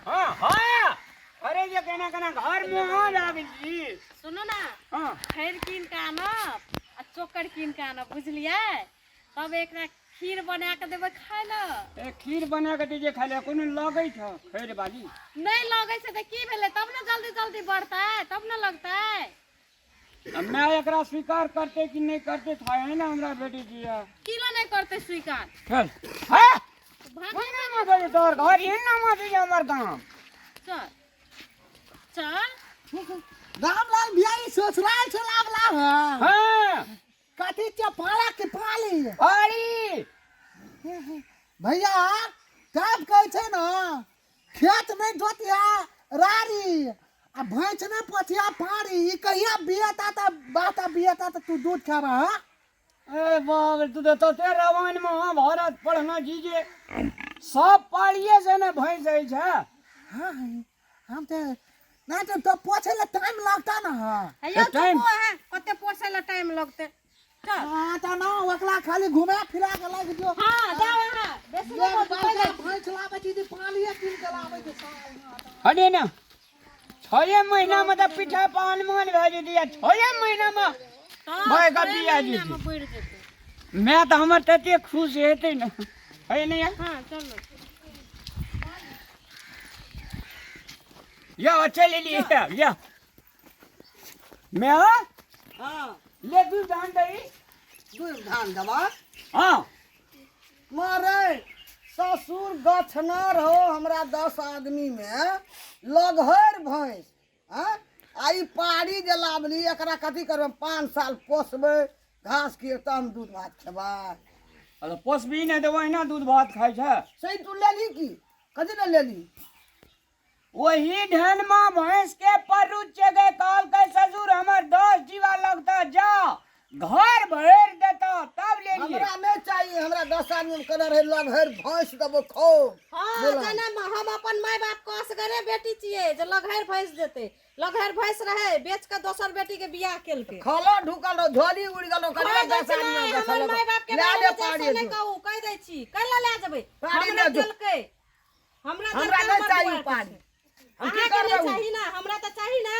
हाँ हाँ अरे ये कहना कहना घर में आ जाबी जी सुनो ना हाँ खैर कीन के आनब आ चोकर कीन के आनब बुझलिए तब एक खीर बना के देबै खाय ल ए खीर बना के दीजिए खाले कोनो लगै छ खैर वाली नहीं लगे से त की भेले तब ना जल्दी जल्दी बढ़तै तब ना लगतै अब मैं एकरा स्वीकार करते कि नहीं करते था है ना हमरा बेटी जी किलो नहीं करते स्वीकार चल हां भाग भाई ना बोले तोर घर ही ना माती हमर गांव चल चल रामलाल बिहारी ससुराल से लागला है हां कथी चपाला के पाली अरे भैया कब कहै छै ना खेत में जोतिया रारी आ भैंस ने पथिया पारी ई कहिया बियाता त बाता बियाता त तू दूध खाबा हां ए बाप तू तो ते रामायण में महाभारत पढ़ना जीजे सब पाड़िए से ना भैंस है छ हां हम ते ना तो पोछे ला टाइम लगता ना हेयो टाइम- चुप है कते पोसे ला टाइम लगते चल हां त ना ओकला खाली घुमा फिरा के लाग जो हां जाओ हां बेसी ये नहीं बोल भैंस लाबे छी पालिए किन के लाबे छै साल हटे ना 6 महीना में तो पिठा पान मान भेज दिया 6 महीना में भाई का बिया जी में बढ़ जेते मैं तो हमर तते खुश हेते ना है नहीं हां चलो या अच्छा ले लिए या मैं हां ले दूध दान दई दूध धान दबा हां मारे ससुर गछनर हो हमरा 10 आदमी में लगहर भैंस हाँ आई पहाड़ी जे लाबली एकरा कथी करब 5 साल पोसबै घास के त हम दूध भात खेबै अरे पोसबी नहीं तो वही ना दूध भात खाई छ सही तू लेली की कथी न लेली वही ढन मां भैंस के परू चगे काल के ससुर हमर 10 जीवा लगता जा घर भर देता तब ले लिए हमरा नहीं चाहिए हमरा 10 आदमी में कलर है लगहर भैंस दबो खो हां जना हम अपन माय बाप को असगरे बेटी छिए जे लगहर भैंस देते लगहर भैंस रहे बेच के दोसर बेटी के बियाह केलके खाला ढुकल रहो, झोली उड़ गेलो कलर 10 आदमी में हमर माय बाप के ले बारे ले में पाड़ी जैसे नहीं कहू कह दै छी कैला ले जेबै पाड़ी हमरा ले जो। देलकै हमरा हमरा देलकै नहीं चाहिए हमर पाड़ी हम की अहाँ कर के नहीं रहू चाहिए ना हमरा तो चाहिए ना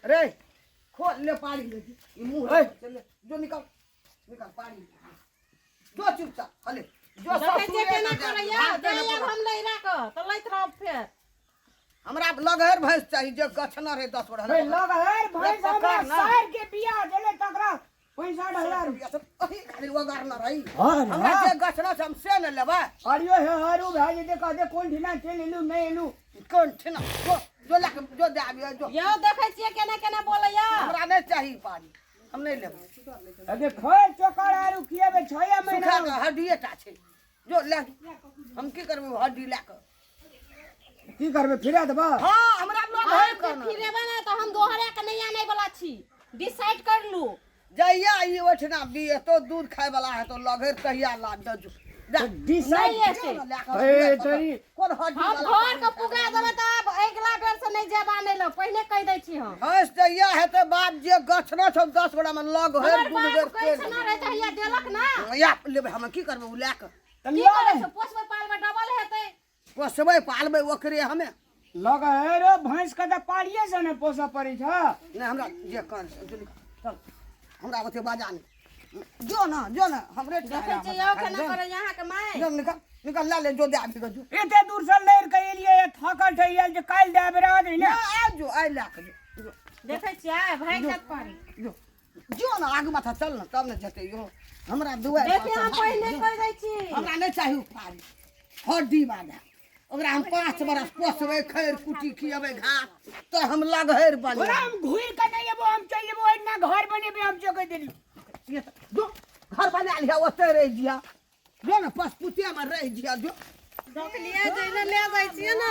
रे खोल ले पाड़ी ले ई मुंह ए। चल जो निकल निकल पाड़ी जो चुपचाप हले जो देखे ससुर जे केना करैया दे है हम ले राख त लैत रहब फेर हमरा लगहर भैंस चाहिए जो गछना रे 10 बड़ा भाई लग है भैंस पकड़ हमरा ना। शहर के बिया देले तकरा 65,000 अही खाली वगार ना रही हां हमरा जे गछना से हम से न लेबा अरियो हे हरू भाई दे कह दे कौन ठिना चल इलू नहीं इलू कौन ठिना जो लेके जो दे आबियो जो यो देखे छिए केना केना बोलैया हमरा नहीं चाहिए पाड़ी हम नहीं लेबा अरे खोल चोकर आरू किएबे 6 सुखा महीना के हड्डीए टा छै जो ले हम की करबे हड्डी लेके की करबे फिरा देबा हां हमरा लगहर हम करना फिरेबे ना तो हम दोहरा के नहीं आने वाला छी डिसाइड कर लू जइया ई ओठना दिए तो दूध खाए वाला है तो लगहर कहिया ला दजू डिसाइड नहीं ऐसे ए तेरी कौन हड्डी हम वाला घर के पुगा देबे त अगला बेर से नहीं जेबा नहीं लो पहले कह दै छी हम हंस जइया है तो बात जे गछना छ 10 बड़ा में लगहर हमर दूध बाप बेर कैसे ना रहे तहिया देलक ना या लेबे हम की करबे उ लेके की करे से पोसबे पालबे डबल हेतै पोसबे पालबे ओकरे हमें लग है रे भैंस का त पालिए से ने पोसा पड़ी छ नहीं हमरा जे कर चल हमरा ओते बाजा नहीं जो ना हमरे देखे छी यो केना करे यहाँ के माय जो निकल निकल ला ले जो दे आबी जो एते दूर से लेर के एलिए थकल ठइल जे काल देबे रह दे ना ना आ जो आई ला के जो देखे छी आय भाई जात पारी जो जो ना आगे माथा चल ना तब न जते यो हमरा दुआ देखे हम पहले कह दै छी हमरा नहीं चाहिए पारी हड्डी बाजा ओकरा हम 5 बरस पोसबे खैर कुटी खियबे घास तो हम लगहर बने ओरा हम घुर के नहीं जेबो हम चल जेबो इतना घर बनेबे हम चके देली जो घर बना लिया ओते रह जिया जो ना पसपुतिया में रह जिया जो देख लिया जइले ले जाय छी ना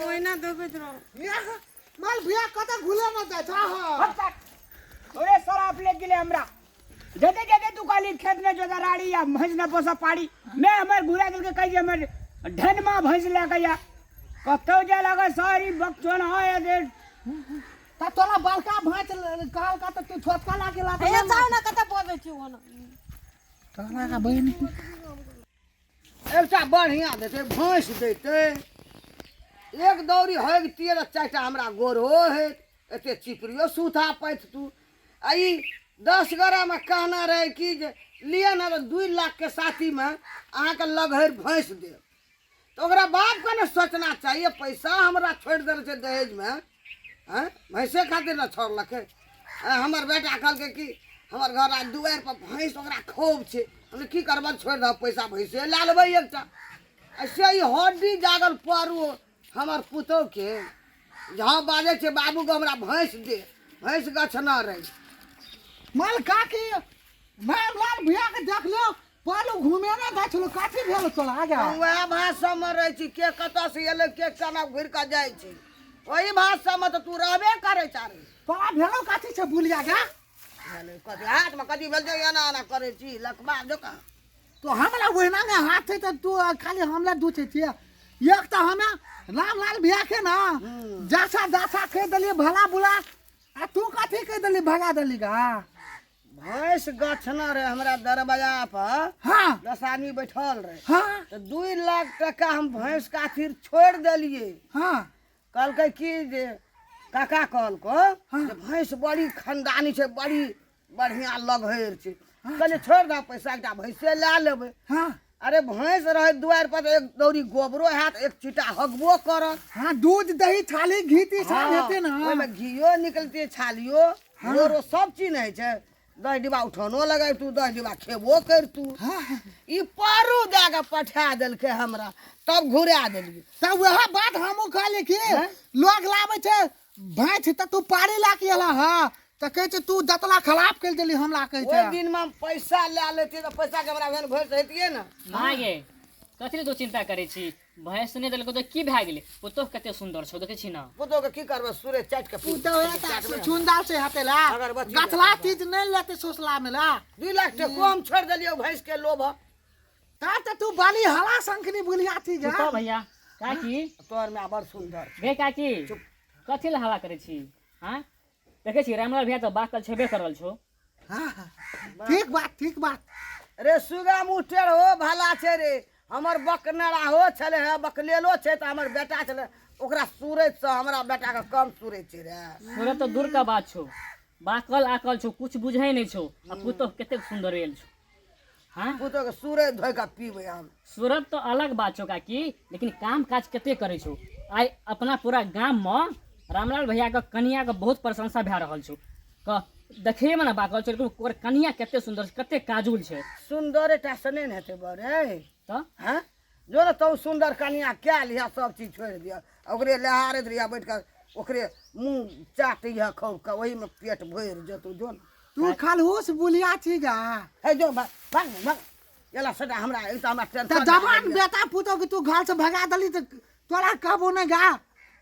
ओइना देखैत रहो माल भैया कत घुले न जाय था ओरे शराब ले गेले हमरा जते जते तू काली खेत में जोदा राड़ी या भैंस न पोसा पाड़ी मैं हमर घुरा के कहि हमर ढन मां भैंस ले गया कतो जे लगा सारी बकचोन आए दे ता तोला बालका भात कहल का त तू छोटका लागे ला हे जाओ ना कत बोलै छी ओना कहना का बहन एकटा बढ़िया देते भैंस देते एक दौरी है 3-4टा हमरा गोरो है एते चिपरियो सूथा पैथ तू आई 10 गरा में कहना रहे कि जे लिए ना 2 लाख के साथी में अहाँ के लगहर भैंस दे तो ओकरा बाप का ना सोचना चाहिए पैसा हमरा छोड़ देल छै दहेज में हैं भैंसे खातिर ना छोड़लक हमर बेटा कहलकै कि हमर घर आ दुआर पर भैंस ओकरा खूब छै हम की करब छोड़ दब पैसा भैंसे ला लेबै एकटा ऐसे ही हड्डी जागल परू हमर पुतोह के जहाँ बाजे छै बाबू के हमरा भैंस दे भैंस गछना रहे माल काकी लाल भैया के देख लो पालू घूमे ना दै छलो काठी भेल तोला आ गया हम वएह भाषा में रहे छी के कतऽ से एले के केना घुर के जाइ छै वही भाषा में तो तू रहबे करे चारे तोला भेलो काठी से बुलिया गया कथी हाथ में कथी भेल छै एना एना करे छी लकबा जोका तो हमरा वहिना के हाथ थे तो तू खाली हमला दूचे छिए एक तो हमें लाल भैया के ना जासा कह दली भला बुला आ तू काठी कह दली भगा दली गा भैंस गछना रहे हमरा दरवाजा पर हाँ 10 आदमी बैठल रहे हाँ तो 2 लाख टका हम भैंस का आखिर छोड़ दिलिए हाँ कहलकै कि जे काका कहलको जे भैंस बड़ी खानदानी छै बड़ी बढ़िया लगहर छै कहले छोड़ दे पैसा एकटा भैंसे ला लेबै हाँ अरे भैंस रहे दुआर पर तो एक दौरी गोबरो हैत एक चिटा हगबो करत हाँ दूध दही छाली घी ती सब हेते ना ओइमे घियो निकलते छालियो गोरो सब चीज है छै 10 डिब्बा उठानो लगाय तू 10 डिब्बा खेबो कर तू ई पारू जाके पठा देलकै हमरा तब घुरा देलिए तब वह बात हमू कहले कि लोग लावे छै भैंस त तू पारी ला के एला हां त कहे छै तू दतला खराब कर देली हमरा कहे छै ओइ दिन में पैसा ले लेती तो पैसा के हमरा भेन भैंस हेतिए ना हाँ ये कथी तू चिंता करे छी भैंस ने देलको तो की भए गेलै पुतोह कते सुंदर छौ देखे छी ना पुतो के की करबे सूर्य चाट के तू तो एता सुंदर से हतेला अगरबत्ती गथला चीज नहीं लेते सोसला में ला 2 लाख के कम छोड़ देलियो भैंस के लोभ त तू बाली हला संखनी बुलिया थी जा तो भैया काकी तोर में बड़ सुंदर गे काकी कथी ला हवा करे छी हां देखे छी रामलाल भैया तो बाकल छेबे करल छौ हां ठीक बात रे सुगा मुठेर हो भला छे रे हमर बकनरा हो छले है बकलेलो छे त हमर बेटा छले ओकरा सूरज से हमरा बेटा के कम सूरज छे रे सूरत तो दूर का बात छौ बाकल आकल छौ कुछ बुझै नहीं छौ आ पुतोह कते सुंदर रेल छौ हां पुतो के सूरज धोइ के पीबे हम सूरत तो अलग बात छौ काकी लेकिन काम काज कते करे छौ आइ अपना पूरा गांव में रामलाल भैया के कनिया के बहुत प्रशंसा भए रहल छौ क देखे में ना बाकल छौ लेकिन ओकर कनिया कते सुंदर छै कते काजुल छै सुंदर टा सने न हेते बरे तो हैं जो ना तो सुंदर कनिया क्या लिया सब चीज छोड़ दिया ओकरे लहारत रिया बैठ के ओकरे मुंह चाटिया खौ के वही में पेट भर जतो जो ना तू खालहूस बुलिया थी गा हे जो भाग एला सदा हमरा ई त हमरा त टेंशन जवान बेटा पुतो के तू घर से भगा दली त तोरा कहबो न गा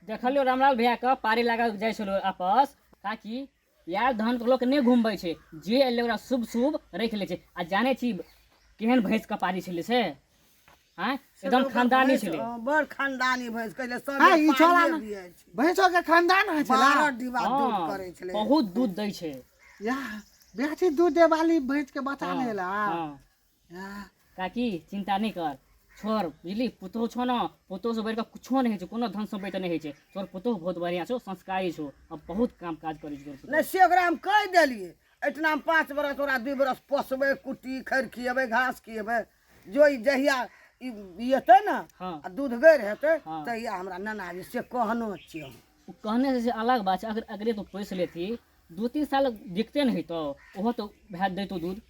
देखलियो रामलाल भैया के पारी लगा जाइ छलो आपस काकी यार धन के लोग नहीं घूमबै छै जे एले ओकरा शुभ शुभ रख ले छै आ जाने छी केहन भैंस का पारी छले से हां एकदम खानदानी छले बड़ खानदानी भैंस कहले सब हां ई छोरा पानी ना दिए छै भैंसो के खानदान है छला 12 डिब्बा दूध करे छले बहुत दूध दै छै या बेटी दूध दे वाली भैंस के बता हाँ, लेला हाँ। या काकी चिंता नहीं कर छोड़ बुझली पुतोह छो ना पुतोह से बढ़ के कुछो नहीं है छै कोनो धन से बैठ नहीं है छै तोर पुतोह बहुत बढ़िया छौ संस्कारी छौ अब बहुत काम काज करै छौ नहीं से ओकरा हम कह देलिए इतना 5 बरस तोरा 2 बरस पोसबे कुट्टी खैर खिएबे घास खिएबे जो ई जहिया ई हेतै ना हाँ। आ दूध गैर हेतै हाँ। तहिया हमरा नना जी से कहनो छी हम उ कहने से अलग बात छै अगर अगले तो पोस लेती 2-3 साल दिखते नहीं तो ओहो तो भैंस दैतो दूध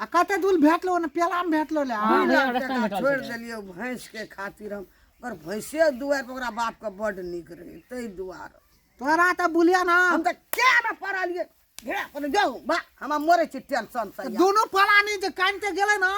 आ कते दूध भेटलो न पेला में भेटलो ले हाँ। 2 लाख रास्ता में टका भेटल छोड़ छलै। देलिए भैंस के खातिर हम पर भैंसे दुआर पर ओकरा बाप के बड नीक रहे तै दुआर तोरा त बुलिया ना हम त क्या ना पड़ालिए घे अपन जाऊ बा हम मरे छी टेंशन से यार। दोनों पलानी जे कानते गेले ना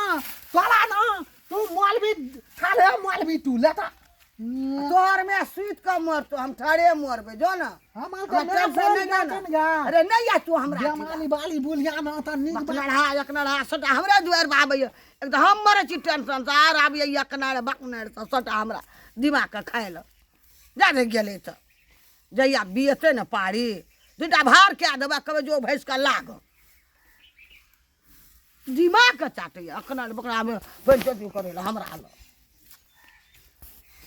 तोरा ना तू मौलवी खाले मौलवी तू लेता तोहर में सुइत के मरतो हम ठाड़े मरबे जो ना हमार हमरा को टेंशन नहीं जाना अरे नहीं या तू हमरा जमाली बाली बुलिया ना त निक बकनड़ा एकनड़ा सटा हमरा दुआर पर आबैया एकदम हम मरे छी टेंशन से आर आबैया एकनड़ बकनड़ से सटा हमरा दिमाग के खाय ल जा रे गेले त जइया बियते न पारी 2टा भार के देबा कबे जो भैंस का लाग दिमाग के चाटैया एकनड़ बकनड़ा में पंचती करेला हमरा ल